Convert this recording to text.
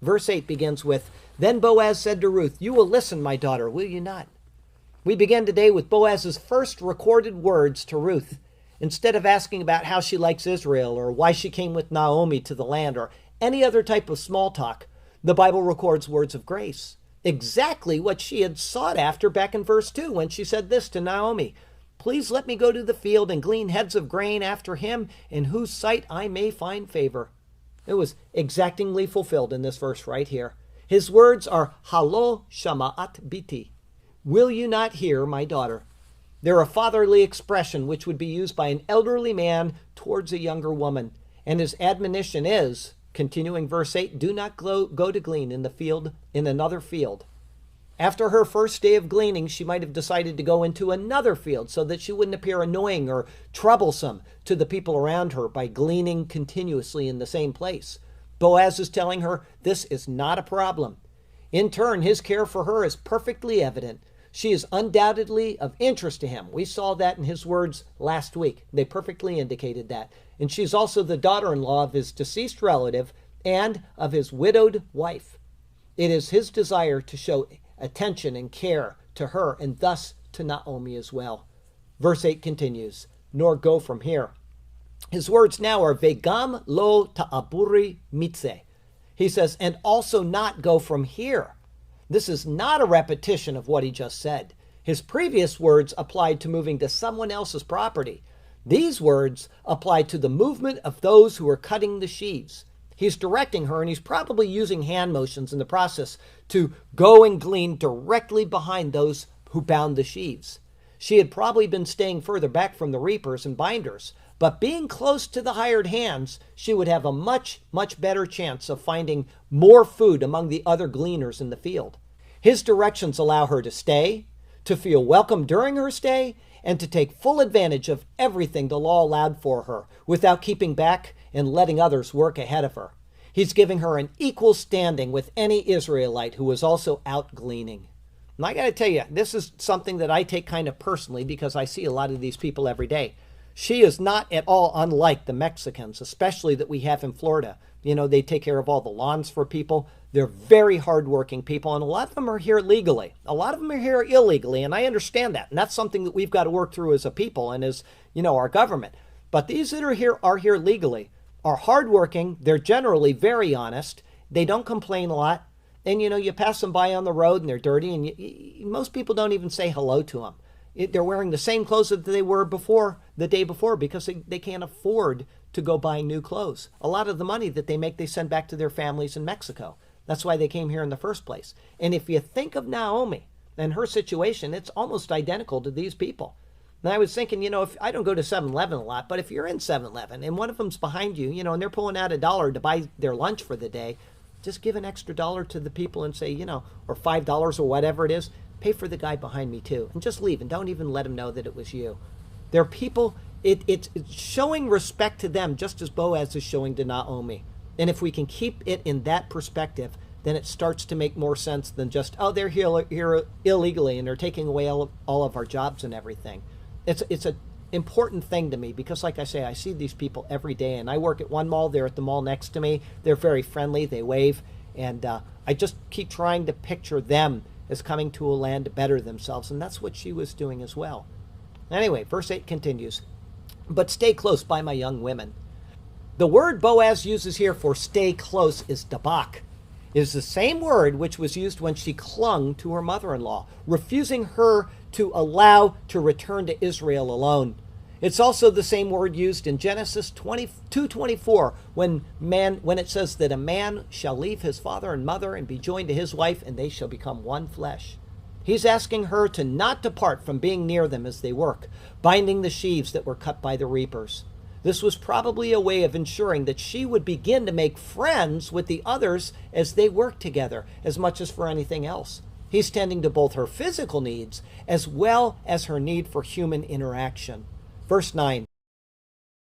Verse 8 begins with, "Then Boaz said to Ruth, 'You will listen, my daughter, will you not?'" We begin today with Boaz's first recorded words to Ruth. Instead of asking about how she likes Israel or why she came with Naomi to the land or any other type of small talk, the Bible records words of grace. Exactly what she had sought after back in verse 2 when she said this to Naomi, "Please let me go to the field and glean heads of grain after him in whose sight I may find favor." It was exactingly fulfilled in this verse right here. His words are, "Halo shama'at biti." Will you not hear, my daughter? They're a fatherly expression which would be used by an elderly man towards a younger woman. And his admonition is, continuing verse 8, "Do not go to glean in the field, in another field." After her first day of gleaning, she might have decided to go into another field so that she wouldn't appear annoying or troublesome to the people around her by gleaning continuously in the same place. Boaz is telling her this is not a problem. In turn, his care for her is perfectly evident. She is undoubtedly of interest to him. We saw that in his words last week. They perfectly indicated that. And she's also the daughter-in-law of his deceased relative and of his widowed wife. It is his desire to show attention and care to her and thus to Naomi as well. Verse 8 continues, "Nor go from here." His words now are "Vegam lo ta'aburi mitze." He says, "and also not go from here." This is not a repetition of what he just said. His previous words applied to moving to someone else's property. These words apply to the movement of those who are cutting the sheaves. He's directing her, and he's probably using hand motions in the process to go and glean directly behind those who bound the sheaves. She had probably been staying further back from the reapers and binders, but being close to the hired hands, she would have a much, much better chance of finding more food among the other gleaners in the field. His directions allow her to stay, to feel welcome during her stay, and to take full advantage of everything the law allowed for her without keeping back and letting others work ahead of her. He's giving her an equal standing with any Israelite who was also out gleaning. And I got to tell you, this is something that I take kind of personally because I see a lot of these people every day. She is not at all unlike the Mexicans, especially that we have in Florida. You know, they take care of all the lawns for people. They're very hardworking people, and a lot of them are here legally. A lot of them are here illegally, and I understand that. And that's something that we've got to work through as a people and as, our government. But these that are here legally are hardworking. They're generally very honest. They don't complain a lot. And, you pass them by on the road, and they're dirty, and most people don't even say hello to them. They're wearing the same clothes that they were before, the day before, because they can't afford to go buying new clothes. A lot of the money that they make, they send back to their families in Mexico. That's why they came here in the first place. And if you think of Naomi and her situation, it's almost identical to these people. And I was thinking, if I don't go to 7-Eleven a lot, but if you're in 7-Eleven and one of them's behind you, and they're pulling out $1 to buy their lunch for the day, just give an extra $1 to the people and say, or $5 or whatever it is, pay for the guy behind me too. And just leave and don't even let him know that it was you. They're people, it's showing respect to them just as Boaz is showing to Naomi. And if we can keep it in that perspective, then it starts to make more sense than just, they're here illegally and they're taking away all of our jobs and everything. It's an important thing to me because, like I say, I see these people every day, and I work at one mall. They're at the mall next to me. They're very friendly. They wave, and I just keep trying to picture them as coming to a land to better themselves, and that's what she was doing as well. Anyway, verse 8 continues, "But stay close by my young women." The word Boaz uses here for stay close is dabak. It is the same word which was used when she clung to her mother-in-law, refusing her to allow to return to Israel alone. It's also the same word used in Genesis 2:24 when it says that a man shall leave his father and mother and be joined to his wife, and they shall become one flesh. He's asking her to not depart from being near them as they work, binding the sheaves that were cut by the reapers. This was probably a way of ensuring that she would begin to make friends with the others as they worked together, as much as for anything else. He's tending to both her physical needs as well as her need for human interaction. Verse 9,